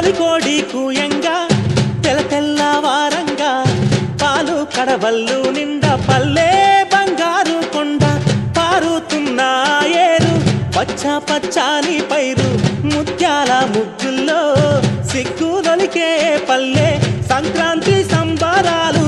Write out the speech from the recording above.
తొలికోడి కూయంగా తెల్లవారంగా పాలు కడవల్లు నిండా పల్లె బంగారు కొండ పారుతున్న ఏరు పచ్చ పచ్చాని పైరు ముత్యాల ముగ్గుల్లో సిగ్గులొలికే పల్లె సంక్రాంతి సంబరాలు